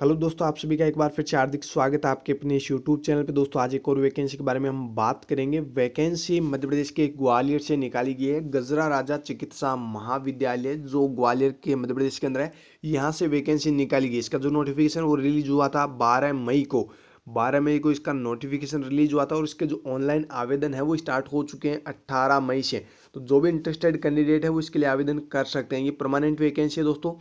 Hello दोस्तों, आप सभी का एक बार फिर से हार्दिक स्वागत है आपके अपने इस यूट्यूब चैनल पे। दोस्तों आज एक और वैकेंसी के बारे में हम बात करेंगे। वैकेंसी मध्य प्रदेश के ग्वालियर से निकाली गई है। गजरा राजा चिकित्सा महाविद्यालय जो ग्वालियर के मध्य प्रदेश के अंदर है, यहाँ से वैकेंसी निकाली गई। इसका जो नोटिफिकेशन वो रिलीज हुआ था 12 मई को इसका नोटिफिकेशन रिलीज हुआ था और इसके जो ऑनलाइन आवेदन है वो स्टार्ट हो चुके हैं 18 मई से। तो जो भी इंटरेस्टेड कैंडिडेट है वो इसके लिए आवेदन कर सकते हैं। ये परमानेंट वैकेंसी है दोस्तों।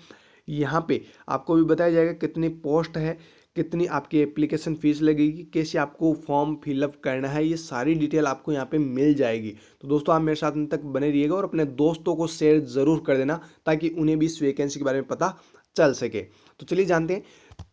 यहाँ पे आपको भी बताया जाएगा कितनी पोस्ट है, कितनी आपकी एप्लीकेशन फीस लगेगी, कैसे आपको फॉर्म फिलअप करना है, ये सारी डिटेल आपको यहाँ पे मिल जाएगी। तो दोस्तों आप मेरे साथ अंत तक बने रहिएगा और अपने दोस्तों को शेयर ज़रूर कर देना ताकि उन्हें भी इस वैकेंसी के बारे में पता चल सके। तो चलिए जानते हैं।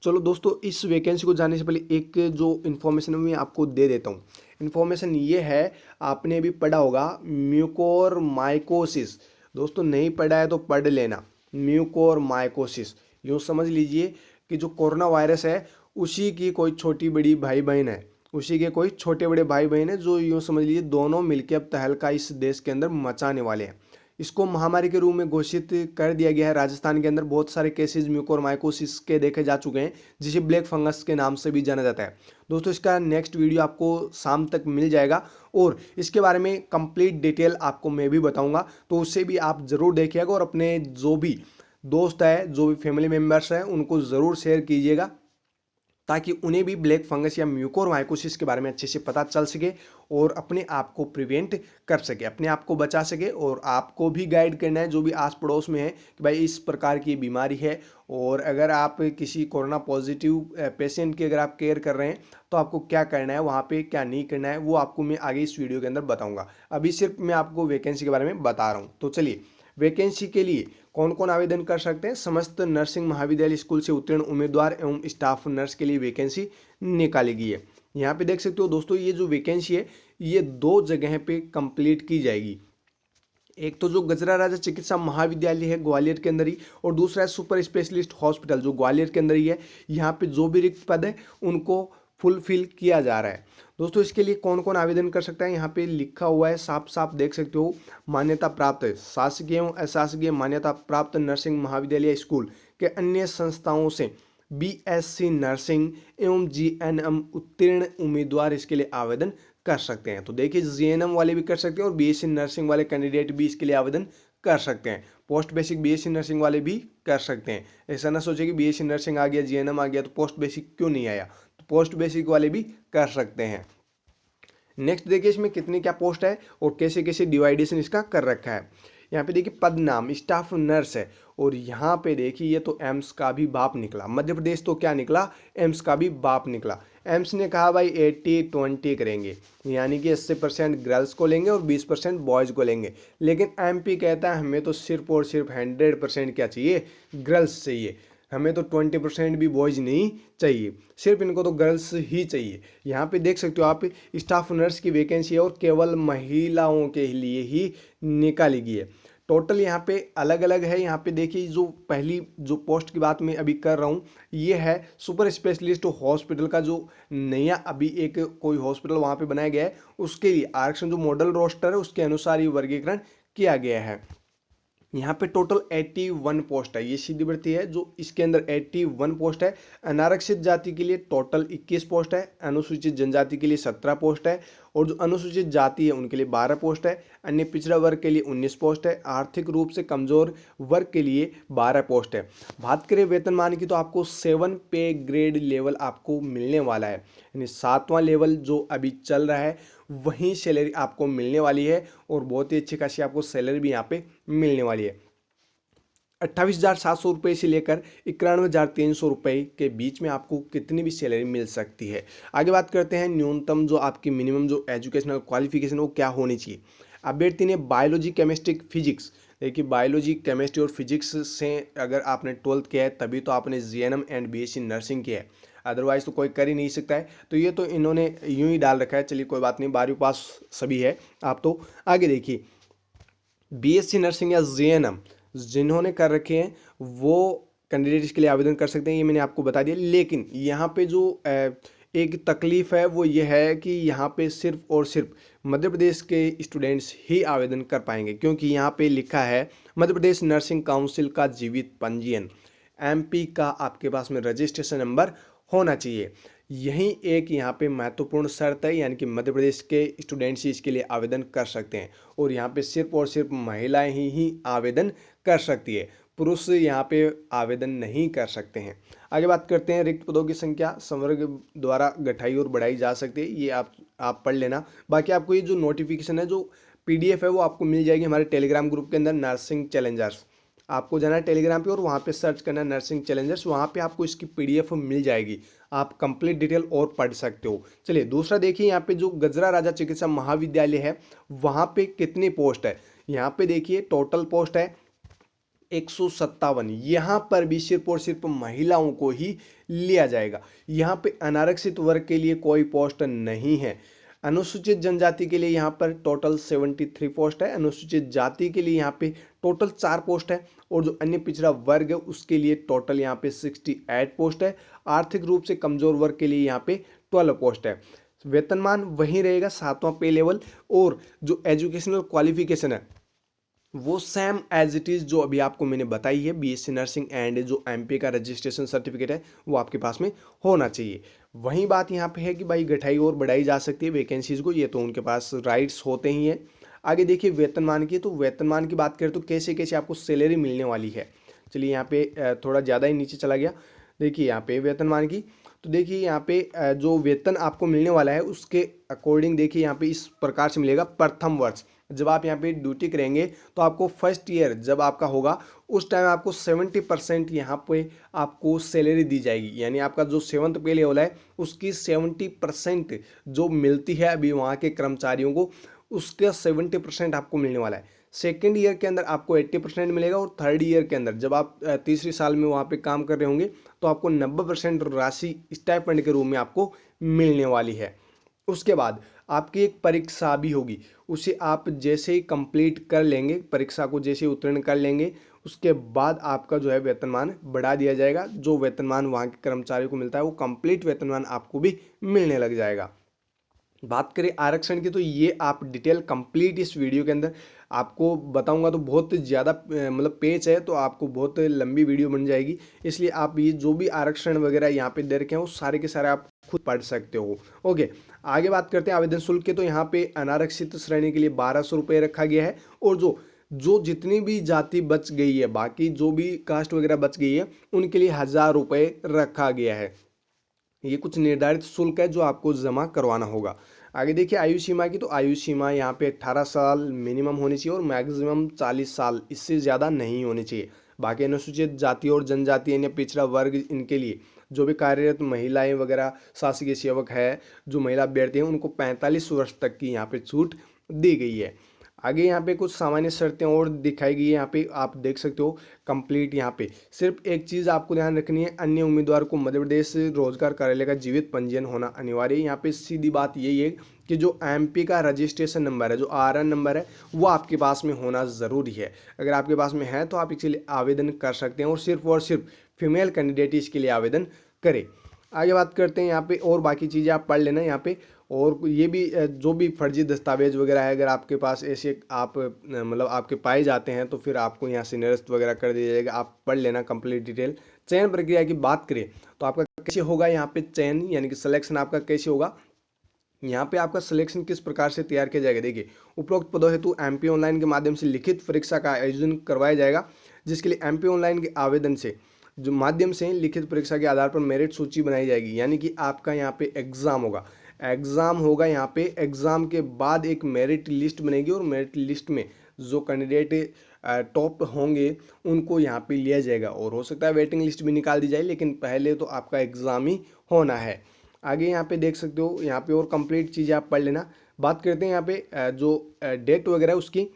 चलो दोस्तों, इस वैकेंसी को जानने से पहले एक जो इन्फॉर्मेशन है मैं आपको दे देता हूँ। इन्फॉर्मेशन ये है, आपने भी पढ़ा होगा म्यूकोरमाइकोसिस। दोस्तों नहीं पढ़ा है तो पढ़ लेना। म्यूकोरमाइकोसिस यूँ समझ लीजिए कि जो कोरोना वायरस है उसी की कोई छोटी बड़ी भाई बहन है, उसी के कोई छोटे बड़े भाई बहन है, जो यूँ समझ लीजिए दोनों मिलकर अब तहलका इस देश के अंदर मचाने वाले हैं। इसको महामारी के रूप में घोषित कर दिया गया है। राजस्थान के अंदर बहुत सारे केसेस म्यूकोरमाइकोसिस के देखे जा चुके हैं, जिसे ब्लैक फंगस के नाम से भी जाना जाता है। दोस्तों इसका नेक्स्ट वीडियो आपको शाम तक मिल जाएगा और इसके बारे में कंप्लीट डिटेल आपको मैं भी बताऊंगा, तो उससे भी आप ज़रूर देखिएगा और अपने जो भी दोस्त है, जो भी फैमिली मेम्बर्स हैं, उनको ज़रूर शेयर कीजिएगा ताकि उन्हें भी ब्लैक फंगस या म्यूकोरमाइकोसिस के बारे में अच्छे से पता चल सके और अपने आप को प्रिवेंट कर सके, अपने आप को बचा सके। और आपको भी गाइड करना है जो भी आस पड़ोस में है कि भाई इस प्रकार की बीमारी है, और अगर आप किसी कोरोना पॉजिटिव पेशेंट की अगर आप केयर कर रहे हैं तो आपको क्या करना है, वहाँ पे क्या नहीं करना है, वो आपको मैं आगे इस वीडियो के अंदर बताऊँगा। अभी सिर्फ मैं आपको वैकेंसी के बारे में बता रहा हूँ। तो चलिए, वैकेंसी के लिए कौन कौन आवेदन कर सकते हैं। समस्त नर्सिंग महाविद्यालय स्कूल से उत्तीर्ण उम्मीदवार एवं स्टाफ नर्स के लिए वैकेंसी निकाली गई है। यहाँ पे देख सकते हो दोस्तों, ये जो वैकेंसी है ये 2 जगह पे कंप्लीट की जाएगी। एक तो जो गजरा राजा चिकित्सा महाविद्यालय है ग्वालियर के अंदर ही, और दूसरा है सुपर स्पेशलिस्ट हॉस्पिटल जो ग्वालियर के अंदर ही है। यहाँ पे जो भी रिक्त पद है उनको फुलफिल किया जा रहा है। दोस्तों इसके लिए कौन कौन आवेदन कर सकता है, यहाँ पे लिखा हुआ है, साफ साफ देख सकते हो। मान्यता प्राप्त है, शासकीय एवं अशासकीय मान्यता प्राप्त नर्सिंग महाविद्यालय स्कूल के अन्य संस्थाओं से बीएससी नर्सिंग एवं जीएनएम उत्तीर्ण उम्मीदवार इसके लिए आवेदन कर सकते हैं। तो देखिए, जीएनएम वाले भी कर सकते हैं और बीएससी नर्सिंग वाले कैंडिडेट भी इसके लिए आवेदन कर सकते हैं। पोस्ट बेसिक बीएससी नर्सिंग वाले भी कर सकते हैं। ऐसा ना सोचे कि बीएससी नर्सिंग आ गया, जीएनएम आ गया तो पोस्ट बेसिक क्यों नहीं आया, तो पोस्ट बेसिक वाले भी कर सकते हैं। नेक्स्ट देखिए इसमें कितनी क्या पोस्ट है और कैसे कैसे डिवाइडेशन इसका कर रखा है। यहाँ पे देखिए पद नाम स्टाफ नर्स है, और यहाँ पे देखिए ये तो एम्स का भी बाप निकला। मध्य प्रदेश तो क्या निकला, एम्स का भी बाप निकला। एम्स ने कहा भाई 80-20 करेंगे, यानी कि 80% गर्ल्स को लेंगे और 20% बॉयज़ को लेंगे। लेकिन एमपी कहता है हमें तो सिर्फ और सिर्फ 100% क्या चाहिए, गर्ल्स चाहिए। हमें तो 20% भी बॉयज़ नहीं चाहिए, सिर्फ इनको तो गर्ल्स ही चाहिए। यहाँ पे देख सकते हो आप, स्टाफ नर्स की वैकेंसी है और केवल महिलाओं के लिए ही निकाली गई है। टोटल यहाँ पे अलग अलग है। यहाँ पे देखिए जो पहली जो पोस्ट की बात मैं अभी कर रहा हूँ ये है सुपर स्पेशलिस्ट हॉस्पिटल का, जो नया अभी एक कोई हॉस्पिटल वहाँ पे बनाया गया है, उसके लिए आरक्षण जो मॉडल रोस्टर है उसके अनुसार ये वर्गीकरण किया गया है। यहाँ पे टोटल 81 पोस्ट है, ये सीधी भर्ती है जो इसके अंदर 81 पोस्ट है। अनारक्षित जाति के लिए टोटल 21 पोस्ट है, अनुसूचित जनजाति के लिए 17 पोस्ट है, और जो अनुसूचित जाति है उनके लिए 12 पोस्ट है, अन्य पिछड़ा वर्ग के लिए 19 पोस्ट है, आर्थिक रूप से कमजोर वर्ग के लिए 12 पोस्ट है। बात करें वेतनमान की तो आपको 7 पे ग्रेड लेवल आपको मिलने वाला है, यानी 7वां लेवल जो अभी चल रहा है वहीं सैलरी आपको मिलने वाली है, और बहुत ही अच्छी खासी आपको सैलरी भी यहाँ पे मिलने वाली है। 28,700 रुपये से लेकर 91,300 रुपये के बीच में आपको कितनी भी सैलरी मिल सकती है। आगे बात करते हैं न्यूनतम जो आपकी मिनिमम जो एजुकेशनल क्वालिफिकेशन वो क्या होनी चाहिए। अभ्यर्थी ने बायोलॉजी केमिस्ट्री फिजिक्स, देखिए बायोलॉजी केमिस्ट्री और फिजिक्स से अगर आपने 12th किया है तभी तो आपने जीएनएम एंड बीएससी नर्सिंग किया है, अदरवाइज तो कोई कर ही नहीं सकता है। तो ये तो इन्होंने यूं ही डाल रखा है, चलिए कोई बात नहीं, 12वीं पास सभी है आप। तो आगे देखिए, बीएससी नर्सिंग या जीएनएम जिन्होंने कर रखे हैं वो कैंडिडेट इसके लिए आवेदन कर सकते हैं, ये मैंने आपको बता दिया। लेकिन यहाँ पे जो एक तकलीफ है वो ये है कि यहाँ पे सिर्फ और सिर्फ मध्य प्रदेश के स्टूडेंट्स ही आवेदन कर पाएंगे, क्योंकि यहाँ पे लिखा है मध्य प्रदेश नर्सिंग काउंसिल का जीवित पंजीयन। एमपी का आपके पास में रजिस्ट्रेशन नंबर होना चाहिए। यही एक यहाँ पे महत्वपूर्ण शर्त है, यानी कि मध्य प्रदेश के स्टूडेंट्स ही इसके लिए आवेदन कर सकते हैं और यहाँ पे सिर्फ और सिर्फ महिलाएं ही आवेदन कर सकती है, पुरुष यहाँ पे आवेदन नहीं कर सकते हैं। आगे बात करते हैं, रिक्त पदों की संख्या संवर्ग द्वारा घटाई और बढ़ाई जा सकती है, ये आप पढ़ लेना। बाकी आपको ये जो नोटिफिकेशन है, जो पीडीएफ है, वो आपको मिल जाएगी हमारे टेलीग्राम ग्रुप के अंदर, नर्सिंग चैलेंजर्स। आपको जाना है टेलीग्राम पे और वहाँ पे सर्च करना है नर्सिंग चैलेंजर्स, वहाँ पे आपको इसकी पीडीएफ मिल जाएगी, आप कंप्लीट डिटेल और पढ़ सकते हो। चलिए दूसरा देखिए, यहाँ पे जो गजरा राजा चिकित्सा महाविद्यालय है वहाँ पे कितनी पोस्ट है। यहाँ पे देखिए टोटल पोस्ट है 157। यहाँ पर भी सिर्फ और सिर्फ महिलाओं को ही लिया जाएगा। यहाँ पे अनारक्षित वर्ग के लिए कोई पोस्ट नहीं है। अनुसूचित जनजाति के लिए यहाँ पर टोटल 73 पोस्ट है, अनुसूचित जाति के लिए यहाँ पे टोटल 4 पोस्ट है, और जो अन्य पिछड़ा वर्ग है उसके लिए टोटल यहाँ पे 68 पोस्ट है। आर्थिक रूप से कमजोर वर्ग के लिए यहाँ पे 12 पोस्ट है। वेतनमान वही रहेगा 7वां पे लेवल, और जो एजुकेशनल क्वालिफिकेशन है वो सेम एज इट इज़ जो अभी आपको मैंने बताई है, बीएससी नर्सिंग एंड जो एमपी का रजिस्ट्रेशन सर्टिफिकेट है वो आपके पास में होना चाहिए। वही बात यहाँ पे है कि भाई घटाई और बढ़ाई जा सकती है वैकेंसीज को, ये तो उनके पास राइट्स होते ही हैं। आगे देखिए वेतनमान की, तो वेतनमान की बात करें तो कैसे कैसे आपको सैलरी मिलने वाली है। चलिए यहाँ पे थोड़ा ज़्यादा ही नीचे चला गया, देखिए यहाँ पे वेतनमान की, तो देखिए यहाँ पे जो वेतन आपको मिलने वाला है उसके अकॉर्डिंग देखिए यहाँ पे इस प्रकार से मिलेगा। प्रथम वर्ष जब आप यहाँ पे ड्यूटी करेंगे तो आपको फर्स्ट ईयर जब आपका होगा उस टाइम आपको 70% यहाँ पे आपको सैलरी दी जाएगी, यानी आपका जो 7th पे लेवल है उसकी 70% जो मिलती है अभी वहाँ के कर्मचारियों को, उसका 70% आपको मिलने वाला है। सेकेंड ईयर के अंदर आपको 80% मिलेगा, और थर्ड ईयर के अंदर जब आप तीसरी साल में वहाँ पे काम कर रहे होंगे तो आपको 90% राशि स्टाइपेंड के रूप में आपको मिलने वाली है। उसके बाद आपकी एक परीक्षा भी होगी, उसे आप जैसे ही कंप्लीट कर लेंगे, परीक्षा को जैसे ही उत्तीर्ण कर लेंगे, उसके बाद आपका जो है वेतनमान बढ़ा दिया जाएगा। जो वेतनमान वहाँ के कर्मचारियों को मिलता है वो कंप्लीट वेतनमान आपको भी मिलने लग जाएगा। बात करें आरक्षण की, तो ये आप डिटेल कंप्लीट इस वीडियो के अंदर आपको बताऊंगा, तो बहुत ज़्यादा मतलब पेज है, तो आपको बहुत लंबी वीडियो बन जाएगी, इसलिए आप ये जो भी आरक्षण वगैरह यहाँ पे दे रखे हैं वो सारे के सारे आप खुद पढ़ सकते हो। ओके, आगे बात करते हैं आवेदन शुल्क के, तो यहाँ पे अनारक्षित श्रेणी के लिए 1200 रुपये रखा गया है, और जो जितनी भी जाति बच गई है, बाकी जो भी कास्ट वगैरह बच गई है उनके लिए 1000 रुपये रखा गया है। ये कुछ निर्धारित शुल्क है जो आपको जमा करवाना होगा। आगे देखिए आयु सीमा की, तो आयु सीमा यहाँ पे 18 साल मिनिमम होनी चाहिए और मैक्सिमम 40 साल, इससे ज़्यादा नहीं होनी चाहिए। बाकी अनुसूचित जाति और जनजाति यानी पिछड़ा वर्ग, इनके लिए जो भी कार्यरत महिलाएं वगैरह शासकीय सेवक है, जो महिला अभ्यर्थी हैं, उनको 45 वर्ष तक की यहाँ पे छूट दी गई है। आगे यहाँ पे कुछ सामान्य शर्तें और दिखाई गई है, यहाँ पे आप देख सकते हो कंप्लीट। यहाँ पे सिर्फ एक चीज़ आपको ध्यान रखनी है, अन्य उम्मीदवार को मध्य प्रदेश रोजगार कार्यालय का जीवित पंजीयन होना अनिवार्य है। यहाँ पे सीधी बात यही है कि जो एमपी का रजिस्ट्रेशन नंबर है, जो आरएन नंबर है, वो आपके पास में होना ज़रूरी है। अगर आपके पास में है तो आप इसके लिए आवेदन कर सकते हैं, और सिर्फ फीमेल कैंडिडेट इसके लिए आवेदन करें। आगे बात करते हैं यहाँ पे, और बाकी चीज़ें आप पढ़ लेना यहाँ पे। और ये भी जो भी फर्जी दस्तावेज वगैरह है, अगर आपके पास ऐसे आप मतलब आपके पाए जाते हैं तो फिर आपको यहाँ से निरस्त वगैरह कर दिया जाएगा। आप पढ़ लेना कंप्लीट डिटेल। चयन प्रक्रिया की बात करें तो आपका कैसे होगा यहाँ पे चयन, यानी कि सिलेक्शन आपका कैसे होगा। यहाँ पे आपका सिलेक्शन किस प्रकार से तैयार किया जाएगा, देखिए उपरोक्त पदों हेतु एमपी ऑनलाइन के माध्यम से लिखित परीक्षा का आयोजन करवाया जाएगा, जिसके लिए एमपी ऑनलाइन के आवेदन से जो माध्यम से लिखित परीक्षा के आधार पर मेरिट सूची बनाई जाएगी। यानी कि आपका यहाँ पे एग्जाम होगा यहाँ पे एग्जाम के बाद एक मेरिट लिस्ट बनेगी, और मेरिट लिस्ट में जो कैंडिडेट टॉप होंगे उनको यहाँ पे लिया जाएगा, और हो सकता है वेटिंग लिस्ट भी निकाल दी जाए, लेकिन पहले तो आपका एग्जाम ही होना है। आगे यहाँ पे देख सकते हो, यहाँ पे और कंप्लीट चीज़ें आप पढ़ लेना। बात करते हैं यहाँ पे जो डेट वगैरह उसकी,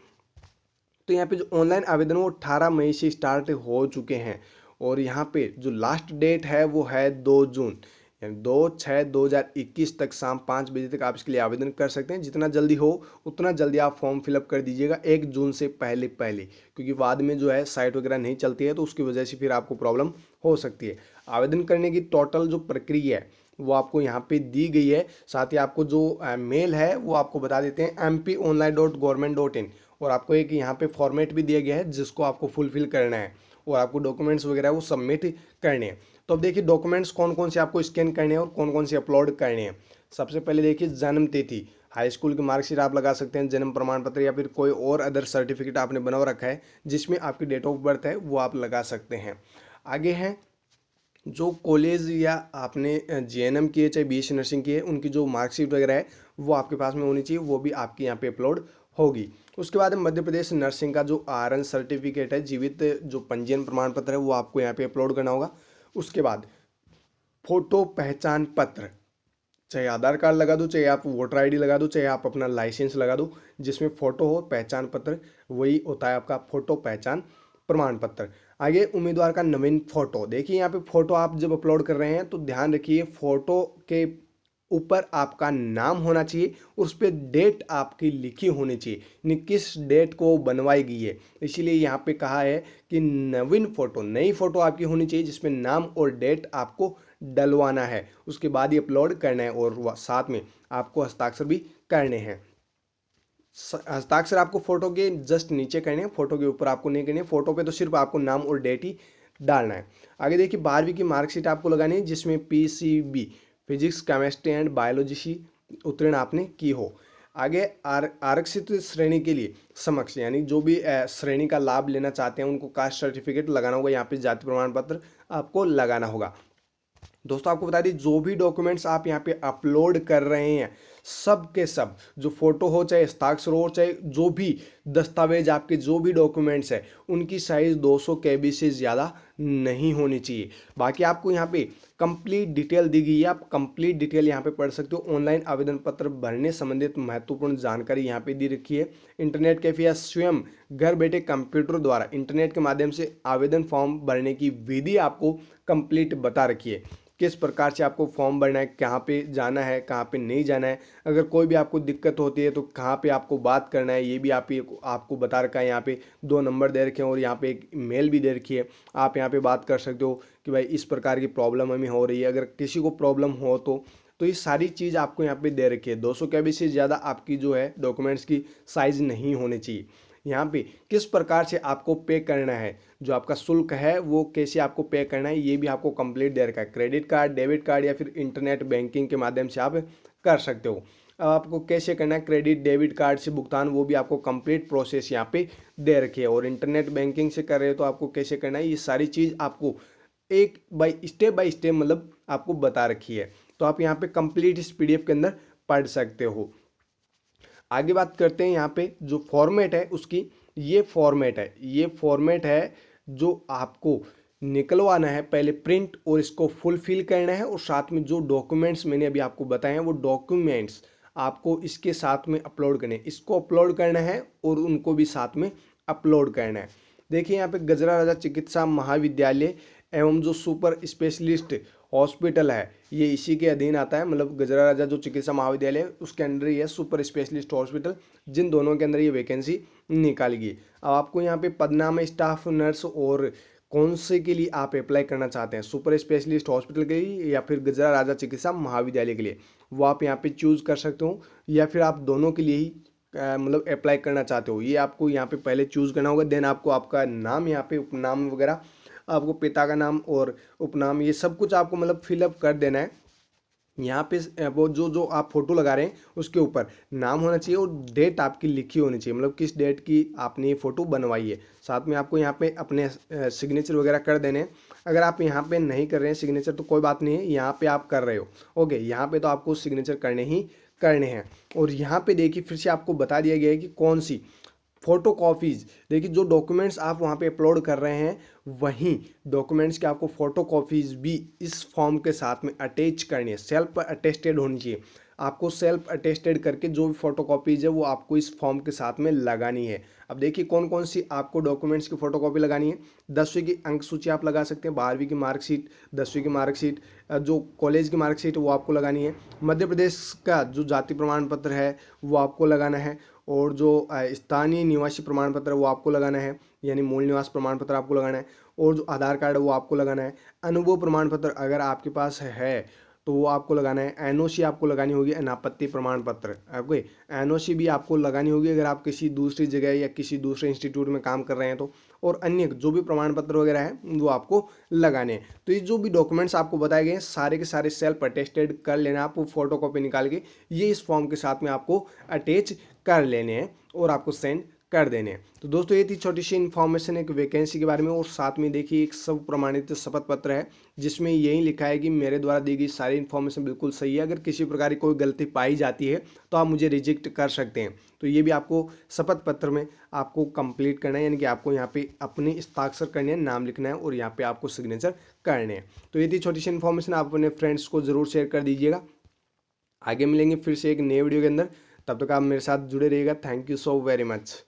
तो यहाँ पे जो ऑनलाइन आवेदन वो 18 मई से स्टार्ट हो चुके हैं, और यहाँ पे जो लास्ट डेट है वो है 2 जून, यानी 2/6/2021 तक शाम 5 बजे तक आप इसके लिए आवेदन कर सकते हैं। जितना जल्दी हो उतना जल्दी आप फॉर्म फिलअप कर दीजिएगा 1 जून से पहले, क्योंकि बाद में जो है साइट वगैरह नहीं चलती है, तो उसकी वजह से फिर आपको प्रॉब्लम हो सकती है। आवेदन करने की टोटल जो प्रक्रिया है वो आपको यहाँ पे दी गई है, साथ ही आपको जो मेल है वो आपको बता देते हैं mponline.government.in, और आपको एक यहाँ पे फॉर्मेट भी दिया गया है जिसको आपको फुलफिल करना है, और आपको डॉक्यूमेंट्स वगैरह वो सबमिट करने हैं। तो अब देखिए डॉक्यूमेंट्स कौन कौन से आपको स्कैन करने हैं और कौन कौन से अपलोड करने हैं। सबसे पहले देखिए जन्म तिथि, हाई स्कूल की मार्कशीट आप लगा सकते हैं, जन्म प्रमाण पत्र या फिर कोई और अदर सर्टिफिकेट आपने बनवा रखा है जिसमें आपकी डेट ऑफ बर्थ है वो आप लगा सकते हैं। आगे है जो कॉलेज या आपने जीएनएम की है चाहे बीएससी नर्सिंग की है उनकी जो मार्कशीट वगैरह है वो आपके पास में होनी चाहिए, वो भी आपके यहाँ पे अपलोड होगी। उसके बाद है मध्य प्रदेश नर्सिंग का जो आरएन सर्टिफिकेट है, जीवित जो पंजीयन प्रमाण पत्र है वो आपको यहाँ पे अपलोड करना होगा। उसके बाद फोटो पहचान पत्र, चाहे आधार कार्ड लगा दो, चाहे आप वोटर आईडी लगा दो, चाहे आप अपना लाइसेंस लगा दो, जिसमें फोटो हो पहचान पत्र, वही होता है आपका फोटो पहचान प्रमाण पत्र। आगे उम्मीदवार का नवीन फोटो, देखिए यहाँ पे फोटो आप जब अपलोड कर रहे हैं तो ध्यान रखिए फोटो के ऊपर आपका नाम होना चाहिए और उस पर डेट आपकी लिखी होनी चाहिए, यानी किस डेट को बनवाई गई है। इसीलिए यहाँ पे कहा है कि नवीन फोटो, नई फोटो आपकी होनी चाहिए जिसमें नाम और डेट आपको डलवाना है, उसके बाद ही अपलोड करना है और साथ में आपको हस्ताक्षर भी करने हैं। हस्ताक्षर आपको फोटो के जस्ट नीचे करने हैं, फोटो के ऊपर आपको नहीं करने, फोटो पे तो सिर्फ आपको नाम और डेट ही डालना है। आगे देखिए 12वीं की मार्कशीट आपको लगानी है जिसमें PCB physics chemistry and biology से उत्तीर्ण आपने की हो। आगे आरक्षित श्रेणी के लिए समक्ष, यानी जो भी श्रेणी का लाभ लेना चाहते हैं उनको कास्ट सर्टिफिकेट लगाना होगा, यहाँ पे जाति प्रमाण पत्र आपको लगाना होगा। दोस्तों आपको बता दी जो भी डॉक्यूमेंट्स आप यहाँ पे अपलोड कर रहे हैं सब के सब, जो फोटो हो चाहे हस्ताक्षर हो चाहे जो भी दस्तावेज आपके जो भी डॉक्यूमेंट्स है उनकी साइज 200 KB से ज़्यादा नहीं होनी चाहिए। बाकी आपको यहाँ पे कंप्लीट डिटेल दी गई है, आप कंप्लीट डिटेल यहाँ पे पढ़ सकते हो। ऑनलाइन आवेदन पत्र भरने संबंधित महत्वपूर्ण जानकारी यहाँ पे दी रखी है। इंटरनेट कैफे या स्वयं घर बैठे कंप्यूटर द्वारा इंटरनेट के माध्यम से आवेदन फॉर्म भरने की विधि आपको कंप्लीट बता रखी है, किस प्रकार से आपको फॉर्म भरना है, कहाँ पे जाना है, कहाँ पे नहीं जाना है, अगर कोई भी आपको दिक्कत होती है तो कहाँ पे आपको बात करना है, ये भी आपको बता रखा है। यहाँ पे 2 नंबर दे रखे हैं और यहाँ पे एक मेल भी दे रखी है, आप यहाँ पे बात कर सकते हो कि भाई इस प्रकार की प्रॉब्लम हमें हो रही है। अगर किसी को प्रॉब्लम हो तो ये सारी चीज़ आपको यहाँ पे दे रखी है। 200 KB से ज़्यादा आपकी जो है डॉक्यूमेंट्स की साइज़ नहीं होनी चाहिए। यहाँ पे किस प्रकार से आपको पे करना है, जो आपका शुल्क है वो कैसे आपको पे करना है ये भी आपको कंप्लीट दे रखा है। क्रेडिट कार्ड, डेबिट कार्ड या फिर इंटरनेट बैंकिंग के माध्यम से आप कर सकते हो। अब आपको कैसे करना है क्रेडिट डेबिट कार्ड से भुगतान, वो भी आपको कंप्लीट प्रोसेस यहाँ पे दे रखी है। और इंटरनेट बैंकिंग से कर रहे हो तो आपको कैसे करना है, ये सारी चीज़ आपको बाय स्टेप मतलब आपको बता रखी है। तो आप यहाँ पे कंप्लीट इस PDF के अंदर पढ़ सकते हो। आगे बात करते हैं यहाँ पे जो फॉर्मेट है उसकी, ये फॉर्मेट है जो आपको निकलवाना है, पहले प्रिंट और इसको फुलफिल करना है और साथ में जो डॉक्यूमेंट्स मैंने अभी आपको बताए हैं वो डॉक्यूमेंट्स आपको इसके साथ में अपलोड करने हैं, इसको अपलोड करना है और उनको भी साथ में अपलोड करना है। देखिए यहाँ पे गजरा राजा चिकित्सा महाविद्यालय एवं जो सुपर स्पेशलिस्ट हॉस्पिटल है ये इसी के अधीन आता है, मतलब गजरा राजा जो चिकित्सा महाविद्यालय है उसके अंदर ही है सुपर स्पेशलिस्ट हॉस्पिटल, जिन दोनों के अंदर ये वैकेंसी निकाली गई। अब आपको यहाँ पे पदनाम है स्टाफ नर्स और कौन से के लिए आप अप्लाई करना चाहते हैं, सुपर स्पेशलिस्ट हॉस्पिटल के लिए या फिर गजरा राजा चिकित्सा महाविद्यालय के लिए, वो आप यहाँ पे चूज़ कर सकते हो या फिर आप दोनों के लिए ही मतलब अप्लाई करना चाहते हो, ये आपको यहाँ पे पहले चूज़ करना होगा। देन आपको आपका नाम यहाँ पे उपनाम वगैरह, आपको पिता का नाम और उपनाम ये सब कुछ आपको मतलब फिलअप कर देना है। यहाँ पे वो जो आप फोटो लगा रहे हैं उसके ऊपर नाम होना चाहिए और डेट आपकी लिखी होनी चाहिए, मतलब किस डेट की आपने ये फ़ोटो बनवाई है। साथ में आपको यहाँ पे अपने सिग्नेचर वगैरह कर देने हैं। अगर आप यहाँ पे नहीं कर रहे हैं सिग्नेचर तो कोई बात नहीं है, यहाँ पे आप कर रहे हो ओके, यहाँ पे तो आपको सिग्नेचर करने ही करने हैं। और यहाँ पे देखिए फिर से आपको बता दिया गया है कि कौन सी फ़ोटो कॉपीज़, देखिए जो डॉक्यूमेंट्स आप वहाँ पे अपलोड कर रहे हैं वहीं डॉक्यूमेंट्स की आपको फ़ोटो कॉपीज़ भी इस फॉर्म के साथ में अटैच करनी है, सेल्फ अटेस्टेड होनी चाहिए। आपको सेल्फ अटेस्टेड करके जो भी फ़ोटो कॉपीज़ है वो आपको इस फॉर्म के साथ में लगानी है। अब देखिए कौन कौन सी आपको डॉक्यूमेंट्स की फ़ोटो कॉपी लगानी है। 10वीं की अंक सूची आप लगा सकते हैं, 12वीं की मार्कशीट, 10वीं की मार्कशीट, जो कॉलेज की मार्कशीट वो आपको लगानी है। मध्य प्रदेश का जो जाति प्रमाण पत्र है वो आपको लगाना है और जो स्थानीय निवासी प्रमाण पत्र वो आपको लगाना है, यानी मूल निवास प्रमाण पत्र आपको लगाना है। और जो आधार कार्ड है वो आपको लगाना है। अनुभव प्रमाण पत्र अगर आपके पास है तो वो आपको लगाना है। एनओसी आपको लगानी होगी, अनापत्ति प्रमाण पत्र ओके, एनओसी भी आपको लगानी होगी अगर आप किसी दूसरी जगह या किसी दूसरे इंस्टीट्यूट में काम कर रहे हैं तो। और अन्य जो भी प्रमाण पत्र वगैरह है वो आपको लगाने हैं। तो ये जो भी डॉक्यूमेंट्स आपको बताए गए हैं सारे के सारे सेल्फ अटेस्टेड कर लेना, आपको फोटो कॉपी निकाल के ये इस फॉर्म के साथ में आपको अटैच कर लेने हैं और आपको सेंड कर देने हैं। तो दोस्तों ये थी छोटी सी इन्फॉर्मेशन एक वैकेंसी के बारे में। और साथ में देखिए एक सब प्रमाणित शपथ पत्र है जिसमें यही लिखा है कि मेरे द्वारा दी गई सारी इन्फॉर्मेशन बिल्कुल सही है, अगर किसी प्रकार की कोई गलती पाई जाती है तो आप मुझे रिजेक्ट कर सकते हैं। तो ये भी आपको शपथ पत्र में आपको कंप्लीट करना है, यानी कि आपको यहाँ पे अपने हस्ताक्षर करने हैं, नाम लिखना है और यहाँ पे आपको सिग्नेचर करने हैं। तो ये थी छोटी सी इन्फॉर्मेशन, आप अपने फ्रेंड्स को जरूर शेयर कर दीजिएगा। आगे मिलेंगे फिर से एक नए वीडियो के अंदर, तब तक आप मेरे साथ जुड़े रहिएगा। Thank you so very much.